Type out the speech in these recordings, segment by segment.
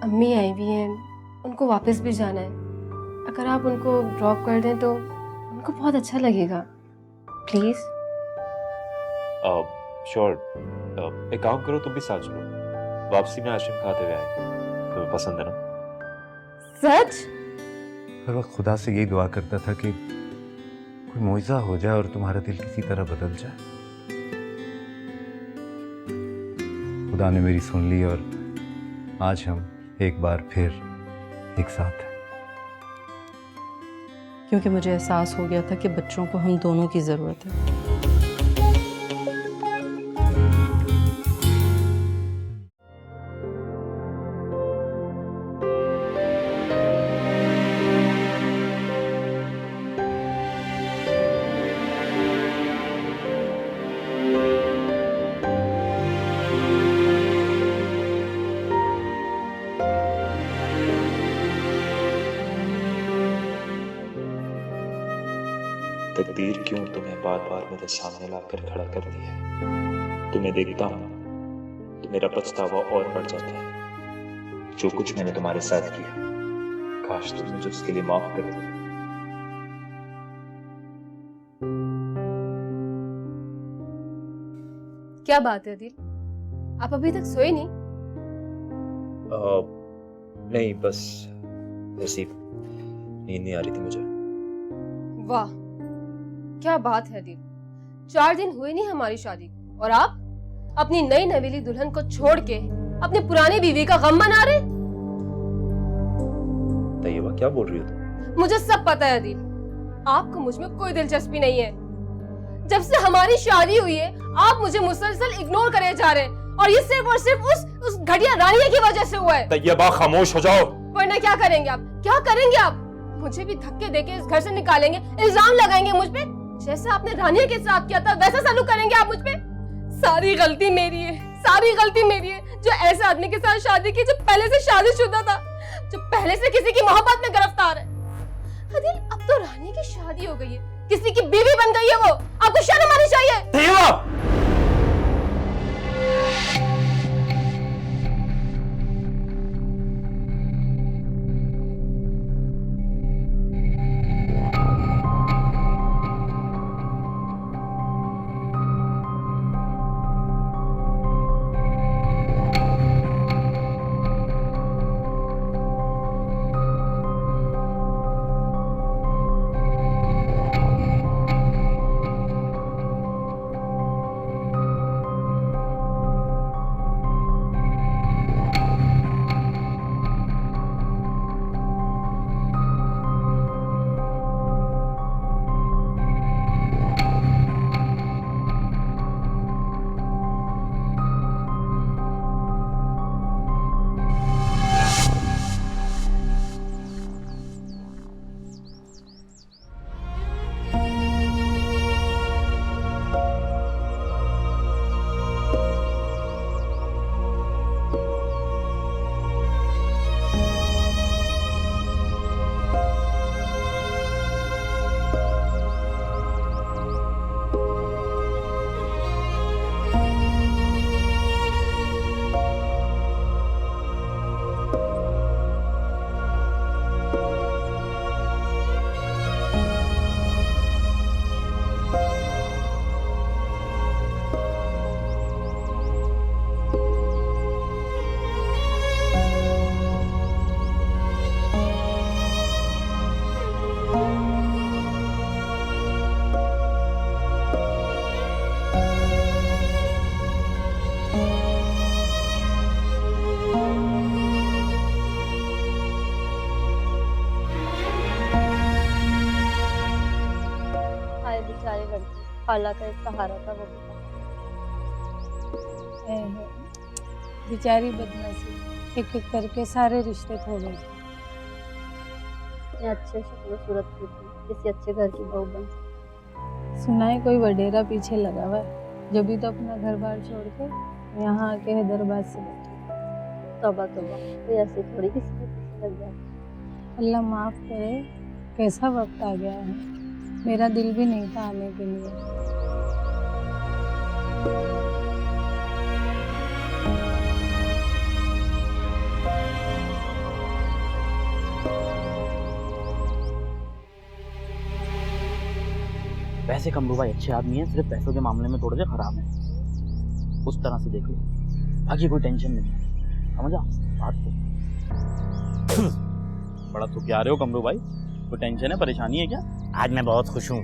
अम्मी आई हुई हैं, उनको वापस भी जाना है। अगर आप उनको ड्रॉप कर दें तो उनको बहुत अच्छा लगेगा, प्लीज़। श्योर। एक काम करो, तुम भी साथ चलो, वापसी में आइसक्रीम खाते हुए आएंगे, तुम्हें पसंद है ना? सच? हर वक्त खुदा से यही दुआ करता था कि कोई मुआवजा हो जाए और तुम्हारा दिल किसी तरह बदल जाए। खुदा ने मेरी सुन ली और आज हम एक बार फिर एक साथ हैं। क्योंकि मुझे एहसास हो गया था कि बच्चों को हम दोनों की ज़रूरत है। तकदीर क्यों तुम्हें बार बार मेरे सामने लाकर खड़ा कर दिया है? तुम्हें देखता हूँ तो मेरा पछतावा और बढ़ जाता है। जो कुछ मैंने तुम्हारे साथ किया, काश तुम मुझे उसके लिए माफ कर दो। क्या बात है दिल, आप अभी तक सोए नहीं? नहीं, बस ऐसी नींद नहीं आ रही थी मुझे। वाह, क्या बात है दिल, 4 दिन हुए नहीं हमारी शादी को और आप अपनी नई नवेली दुल्हन को छोड़ के अपनी पुरानी बीवी का गम मना रहे। तैयबा, क्या बोल रही हो तुम? मुझे सब पता है दिल, आपको मुझ में कोई दिलचस्पी नहीं है। जब से हमारी शादी हुई है आप मुझे मुसलसल इग्नोर करे जा रहे हैं और ये सिर्फ और सिर्फ उस घटिया रानिया की वजह से हुआ है। तैयबा, खामोश हो जाओ। वरना क्या करेंगे आप? क्या करेंगे आप? मुझे भी धक्के देके इस घर से निकालेंगे, इल्जाम लगाएंगे मुझ पे? जैसा आपने रानिया के साथ किया था वैसा सलूक करेंगे आप मुझ पे? सारी गलती मेरी है, सारी गलती मेरी है जो ऐसे आदमी के साथ शादी की जो पहले से शादीशुदा था, जो पहले से किसी की मोहब्बत में गिरफ्तार है। अदिल, अब तो रानिया की शादी हो गई है, किसी की बीवी बन गई है वो, आपको शर्म आनी चाहिए। तैयबा! खाला का एक सहारा था वो भी। बेचारी बदनसीब, एक एक करके सारे रिश्ते खो गए। इतने अच्छे शक्ल सूरत की थी, किसी अच्छे घर की बहू बन सकती। सुना है कोई वडेरा पीछे लगा हुआ है, जो भी तो अपना घर बार छोड़ के यहाँ आके हैदराबाद से बैठे। तौबा तौबा, कोई ऐसे थोड़ी किसी के पीछे लग जाए। अल्लाह माफ़ करे, कैसा वक्त आ गया है, मेरा दिल भी नहीं था आने के लिए। वैसे कमरू भाई अच्छे आदमी हैं, सिर्फ पैसों के मामले में थोड़े से खराब हैं। उस तरह से देख लो, बाकी कोई टेंशन नहीं है, समझा बात को। बड़ा तो क्या रहे हो कमरू भाई, कोई टेंशन है, परेशानी है क्या? आज मैं बहुत खुश हूँ।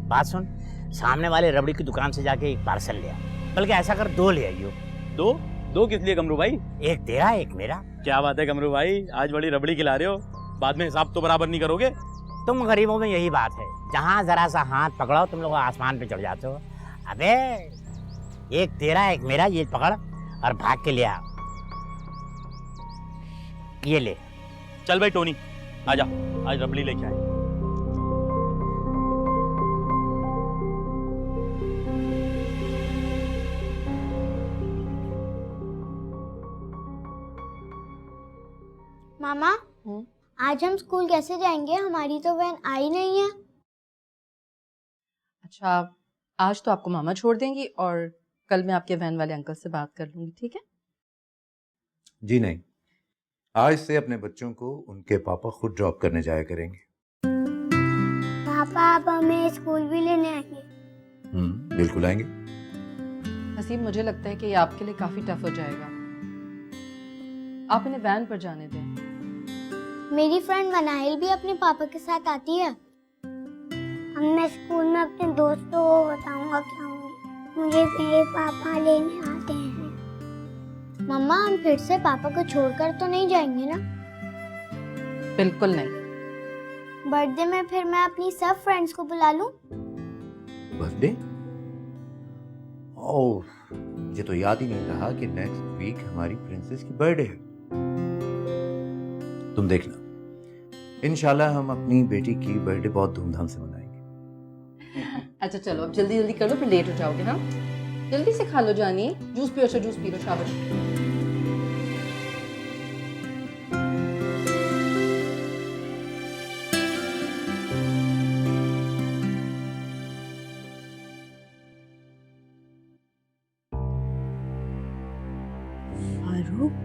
बात सुन, सामने वाले रबड़ी की दुकान से जाके एक पार्सल ले आ, बल्कि ऐसा कर 2 ले आइयो। दो किस लिए कमरू भाई? एक तेरा एक मेरा। क्या बात है कमरू भाई, आज बड़ी रबड़ी खिला रहे हो, बाद में हिसाब तो बराबर नहीं करोगे? तुम गरीबों में यही बात है, जहाँ जरा सा हाथ पकड़ो तुम लोग आसमान पे चढ़ जाते हो। अबे एक तेरा एक मेरा, ये पकड़ और भाग के ले आ। ये ले। चल भाई टोनी, आजा, आज रबड़ी लेके आए। मामा, आज हम स्कूल कैसे जाएंगे? हमारी तो वैन आई नहीं है। अच्छा, आज तो आपको मामा छोड़ देंगी और कल मैं आपके वैन वाले अंकल से बात कर लूंगी, ठीक है? जी नहीं, आज से अपने बच्चों को उनके पापा खुद ड्रॉप करने जाया करेंगे। पापा आप हमें स्कूल भी लेने आएंगे? बिल्कुल आएंगे। हसीब, मुझे लगता है कि ये आपके लिए काफी टफ हो जाएगा, आप इन्हें वैन पर जाने दें। मेरी फ्रेंड मनाइल भी अपने पापा के साथ आती है। अब मैं स्कूल में अपने दोस्तों को बताऊंगा क्या होंगे, मुझे मेरे पापा लेने आते हैं। मम्मा, हम फिर से पापा को छोड़कर तो नहीं जाएंगे ना? बिल्कुल नहीं। बर्थडे में फिर मैं अपनी सब फ्रेंड्स को बुला लूं? बर्थडे? ओह, मुझे तो याद ही नहीं रहा कि नेक्स्ट वीक हमारी प्रिंसेस की बर्थडे है। तुम देखना, इंशाल्लाह हम अपनी बेटी की बर्थडे बहुत धूमधाम से मनाएंगे। अच्छा चलो, अब जल्दी जल्दी कर लो, फिर लेट हो जाओगे। हाँ, जल्दी से खा लो जानी, जूस पियो, अच्छा जूस पी लो, शाबाश। फारूक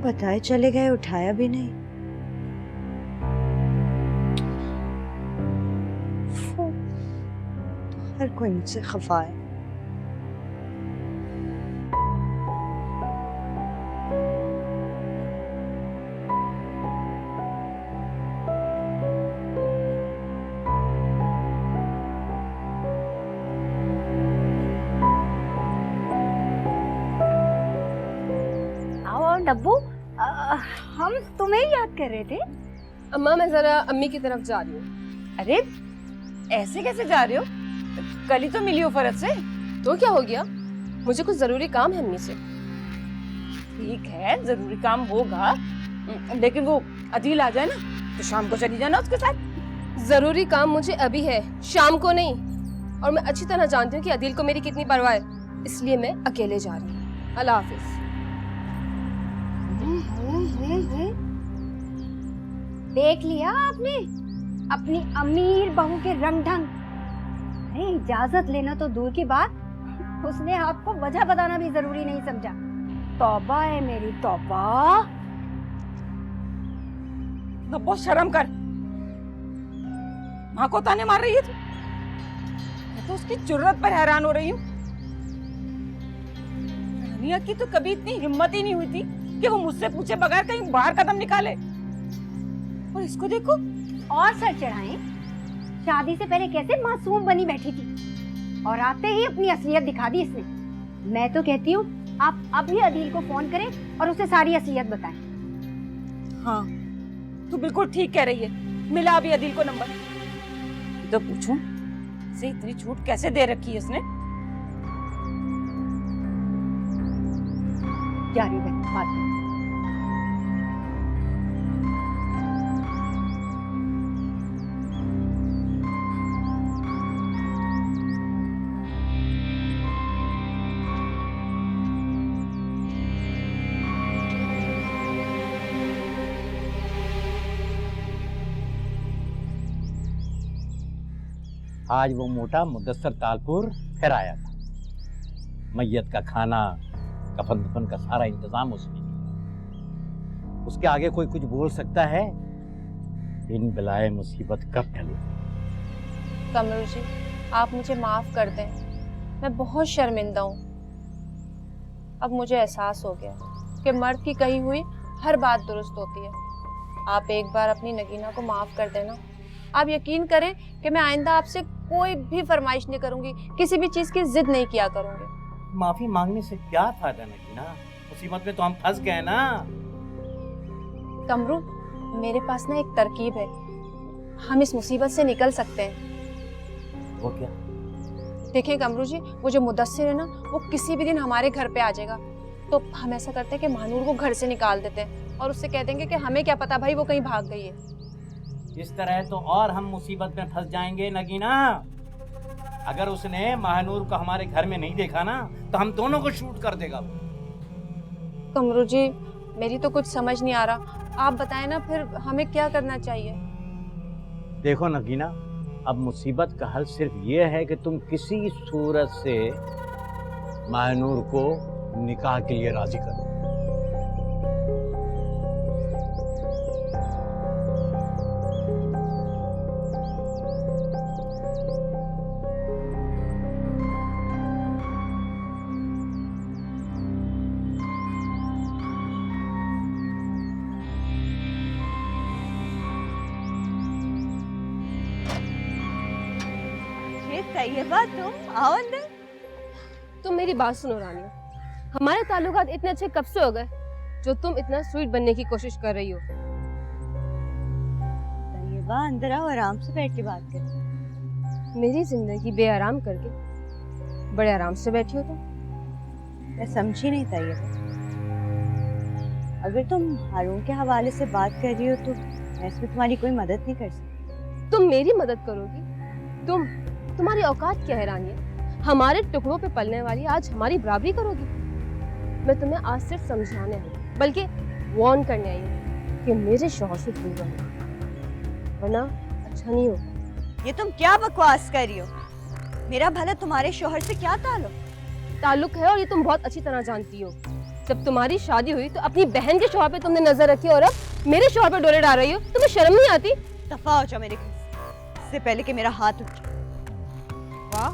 बताए चले गए, उठाया भी नहीं। तो हर कोई मुझसे खफा है। डब्बू, हम तुम्हें याद कर रहे थे। अम्मा, मैं जरा अम्मी की तरफ जा रही हूँ। अरे ऐसे कैसे जा रहे हो? कल ही तो मिली हो फरत से। तो क्या हो गया? मुझे कुछ जरूरी काम है अम्मी से। ठीक है, जरूरी काम होगा, लेकिन वो अदील आ जाए ना तो शाम को चली जाना उसके साथ। जरूरी काम मुझे अभी है, शाम को नहीं। और मैं अच्छी तरह जानती हूँ कि अदील को मेरी कितनी परवाह है, इसलिए मैं अकेले जा रही हूँ। अल्लाह हाफिज। देख लिया आपने अपनी अमीर बहू के रंग ढंग। अरे इजाजत लेना तो दूर की बात, उसने आपको वजह बताना भी जरूरी नहीं समझा। तौबा है मेरी तौबा। बहुत शर्म कर, माँ को ताने मार रही है तू। मैं तो उसकी जुर्रत पर हैरान हो रही हूँ। रानिया की तो कभी इतनी हिम्मत ही नहीं हुई थी कि वो मुझसे पूछे बगैर कहीं बाहर कदम निकाले, और इसको देखो। और सर चढ़ाएं, शादी से पहले कैसे मासूम बनी बैठी थी और आते ही अपनी असलियत दिखा दी इसने। मैं तो कहती हूँ आप अभी अदील को फोन करें और उसे सारी असलियत बताएं। हाँ, तू बिल्कुल ठीक कह रही है। मिला अभी अदील को नंबर, तो पूछूं इसे इतनी छूट कैसे दे रखी है उसने। जारी रखें बात। आज वो मोटा मुदस्सर तालपुर फिर आया था। मैयत का खाना, कफन दफन का सारा इंतजाम उसने किया। उसके आगे कोई कुछ बोल सकता है? इन बिलाए मुसीबत कब टले। कमरू जी, आप मुझे माफ कर दें, मैं बहुत शर्मिंदा हूँ। अब मुझे एहसास हो गया कि मर्द की कही हुई हर बात दुरुस्त होती है। आप एक बार अपनी नगीना को माफ कर देना। आप यकीन करें कि मैं आइंदा आपसे कोई भी फरमाइश नहीं करूंगी, किसी भी चीज की जिद नहीं किया करूंगी। माफी मांगने से क्या फायदा नगीना, मुसीबत में तो हम फंस गए ना। कमरू, मेरे पास ना एक तरकीब है, हम इस मुसीबत से निकल सकते हैं। वो क्या? देखें कमरू जी, वो जो मुदस्सिर है ना, वो किसी भी दिन हमारे घर पे आ जाएगा। तो हम ऐसा करते हैं कि महानूर को घर से निकाल देते हैं और उससे कह देंगे कि हमें क्या पता भाई, वो कहीं भाग गई है। इस तरह तो और हम मुसीबत में फंस जाएंगे नगीना। अगर उसने महानूर को हमारे घर में नहीं देखा ना, तो हम दोनों को शूट कर देगा। कमरू जी, मेरी तो कुछ समझ नहीं आ रहा, आप बताएं ना फिर हमें क्या करना चाहिए। देखो नगीना, अब मुसीबत का हल सिर्फ ये है कि तुम किसी सूरत से महानूर को निकाह के लिए राजी करो। तैयबा, तुम आओ अंदर। तुम मेरी बात सुनो रानिया, हमारे ताल्लुकात इतने अच्छे कब से हो गए जो तुम इतना स्वीट बनने की कोशिश कर रही हो? तैयबा, अंदर आओ, आराम से बैठ के बात करते हैं। मेरी जिंदगी बेआराम करके बड़े आराम से बैठी हो तुम। मैं समझी नहीं तैयबा, अगर तुम हारून के हवाले से बात कर रही हो तो मैं इसमें तुम्हारी कोई मदद नहीं कर सकती। तुम मेरी मदद करोगी? तुम्हारी औकात क्या है रानिया? हमारे टुकड़ों पे पलने वाली आज हमारी बराबरी करोगी? मैं तुम्हें आज सिर्फ समझाने आई, बल्कि वार्न करने आई हूँ कि मेरे शौहर से दूर रहना, वरना अच्छा नहीं होगा। ये तुम क्या बकवास कर रही हो? मेरा भला तुम्हारे शौहर से क्या ताल्लुक है और ये तुम बहुत अच्छी तरह जानती हो। जब तुम्हारी शादी हुई तो अपनी बहन के शौहर पे तुमने नजर रखी और अब मेरे शौहर पे डोरे डाल रही हो। तुम्हें शर्म नहीं आती? दफा हो जाओ मेरे घर से, इससे पहले कि मेरा हाथ उठ जाए। वाह,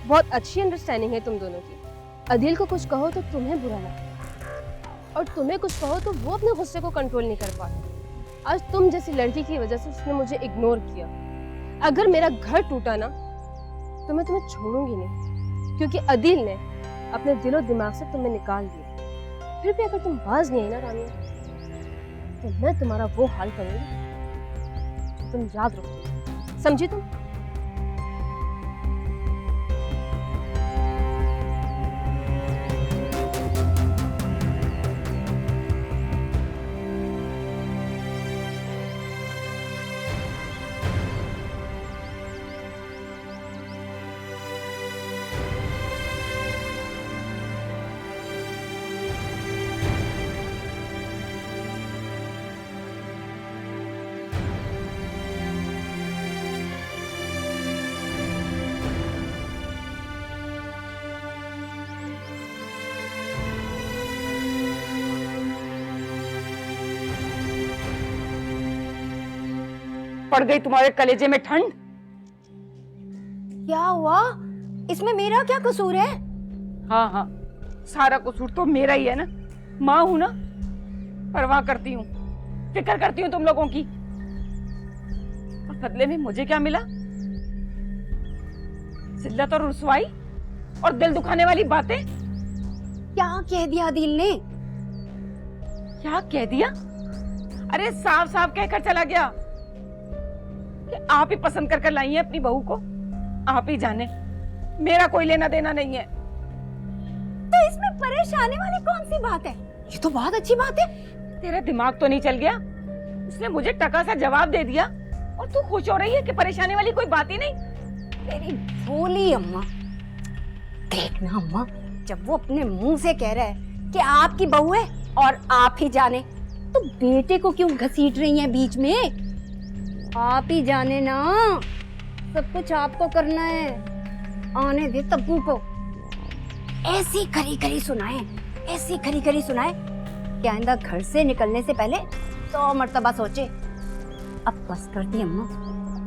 बहुत अच्छी अंडरस्टैंडिंग है तुम दोनों की। अदील को कुछ कहो तो तुम्हें बुरा लगता और तुम्हें कुछ कहो तो वो अपने गुस्से को कंट्रोल नहीं कर पाता। आज तुम जैसी लड़की की वजह से उसने मुझे इग्नोर किया। अगर मेरा घर टूटा ना तो मैं तुम्हें छोड़ूंगी नहीं, क्योंकि अदील ने अपने दिलो दिमाग से तुम्हें निकाल दिया। फिर भी अगर तुम बाज नहीं आई ना रानिया, तो मैं तुम्हारा वो हाल करूंगी जो तुम याद रखोगे। समझी तुम? पड़ गई तुम्हारे कलेजे में ठंड। क्या हुआ? इसमें मेरा क्या कसूर है? हाँ हाँ, सारा कसूर तो मेरा ही है ना। माँ हूं ना, परवाह करती हूँ, फिक्र करती हूँ तुम लोगों की। और बदले में मुझे क्या मिला? जिल्लत और रुसवाई और दिल दुखाने वाली बातें। क्या कह दिया दिल ने? क्या कह दिया? अरे साफ साफ कहकर चला गया कि आप ही पसंद कर लाई हैं अपनी बहू को। आप ही जाने, मेरा कोई लेना देना नहीं है। तो इसमें परेशानी वाली कौन सी बात है? ये तो बहुत अच्छी बात है। तेरा दिमाग तो नहीं चल गया? उसने मुझे टका सा जवाब दे दिया और तू खुश हो रही है कि परेशानी वाली कोई बात ही नहीं। तेरी भोली अम्मा। देखना अम्मा, जब वो अपने मुंह से कह रहा है कि आपकी बहू है और आप ही जाने, तो बेटे को क्यों घसीट रही हैं बीच में? आप ही जाने ना, सब कुछ आपको करना है। आने दे तब्बू को। ऐसी खरी खरी सुनाए, ऐसी खरी खरी सुनाए कि आइंदा घर से निकलने से पहले 100 मर्तबा सोचे। अब बस कर दी अम्मा,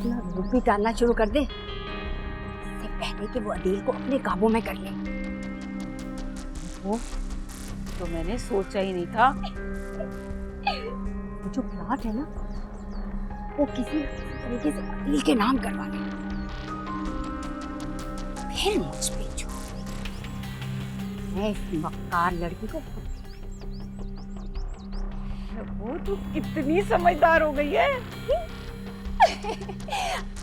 अपना रूप भी डालना शुरू कर दे, इससे पहले कि वो अदील को अपने काबू में कर ले। वो तो मैंने सोचा ही नहीं था। वो जो प्लाट है ना, वो किसी तरीके से अदील के नाम करवा ले, फिर मुझ पे छोड़ दे। मैं इस मक्कार लड़की को वो तो कितनी समझदार हो गई है।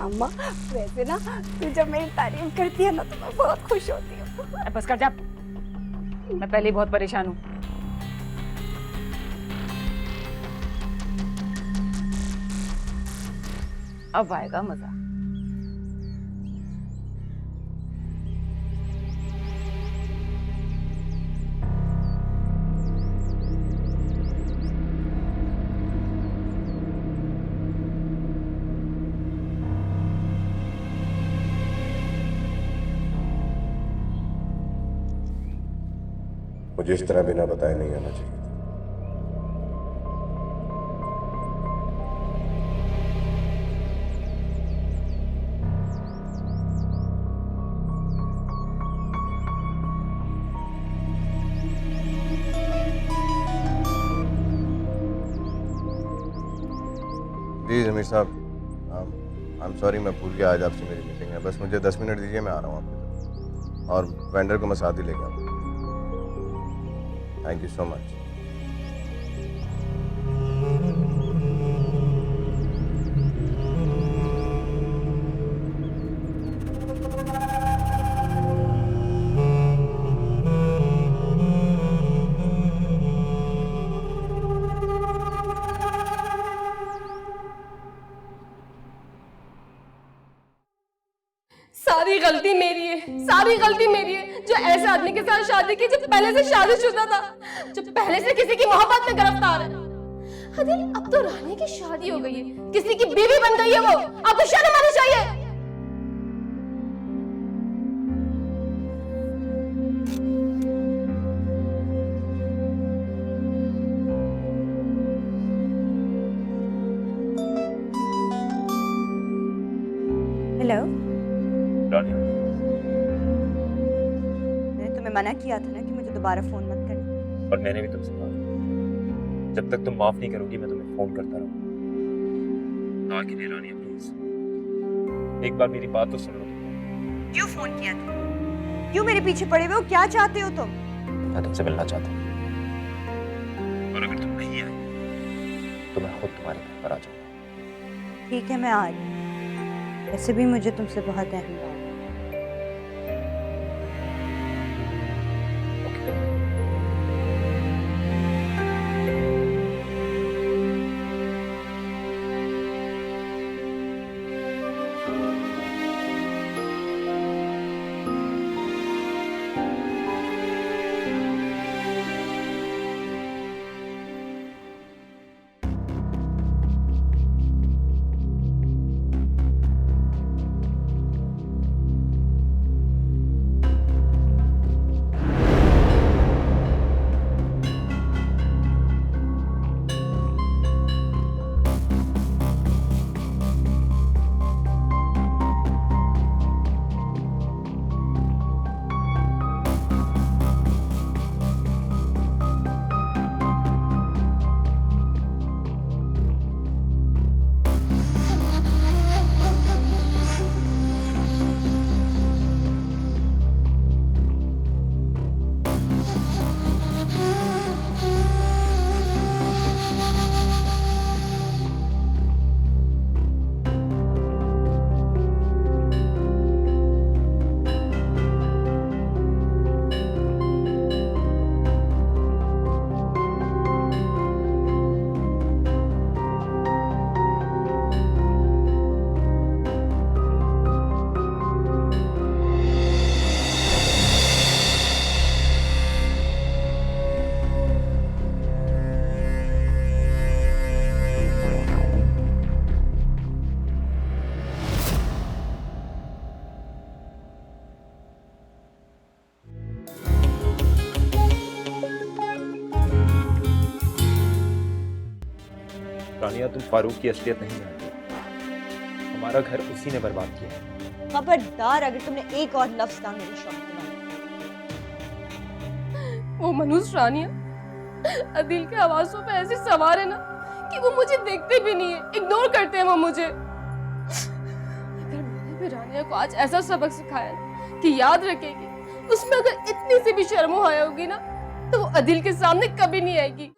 अम्मा वैसे ना तू जब मेरी तारीफ करती है ना तो मैं बहुत खुश होती हूँ। बस कर जा, मैं पहले ही बहुत परेशान हूँ। अब आएगा मजा। मुझे इस तरह बिना बताए नहीं आना चाहिए। जी जमीर साहब, आई एम सॉरी, मैं भूल गया आज आपसे मेरी मीटिंग है। बस मुझे 10 मिनट दीजिए, मैं आ रहा हूँ आपकी तरफ, और वेंडर को मैं साथ ही लेके आऊँगा। Thank you so much. सारी गलती मेरी है, सारी गलती मेरी है जो ऐसे आदमी के साथ शादी की जो पहले से शादीशुदा था, जो पहले से किसी की मोहब्बत में गिरफ्तार है। अदिल, अब तो रानी की शादी हो गई है, किसी की बीवी बन गई है वो, अब तो शर्म आनी चाहिए। हेलो, रानी, मैंने तुम्हें मना किया था ना कि मुझे दोबारा फोन मत करना। और मैंने भी तुमसे कहा, जब तक तुम माफ नहीं करोगी मैं तुम्हें फोन करता रहूंगा। आगे नहीं रानी, प्लीज एक बार मेरी बात तो सुन लो। क्यों फोन किया था? क्यों मेरे पीछे पड़े हुए हो? क्या चाहते हो तुम? मैं तुमसे मिलना चाहता हूँ, और अगर तुम नहीं आए तो मैं खुद तुम्हारे घर पर आ जाऊंगा। ठीक है, मैं आ रही हूँ। वैसे भी मुझे तुमसे बहुत अहम बात है। रानिया, तुम फारूक की असलियत नहीं जानती। हम हमारा घर उसी ने बर्बाद किया। खबरदार अगर तुमने एक और लफ्ज कहा मेरी शौक के बारे में। वो मनुष्य रानिया अदिल के आवाज़ों पे ऐसे सवार है ना कि वो मुझे देखते भी नहीं है, इग्नोर करते हैं वो मुझे। अगर मैंने भी रानिया को आज ऐसा सबक सिखाया ना कि याद रखेगी, उसमें अगर इतनी सी भी शर्म हो आया होगी ना तो वो अदिल के सामने कभी नहीं आएगी।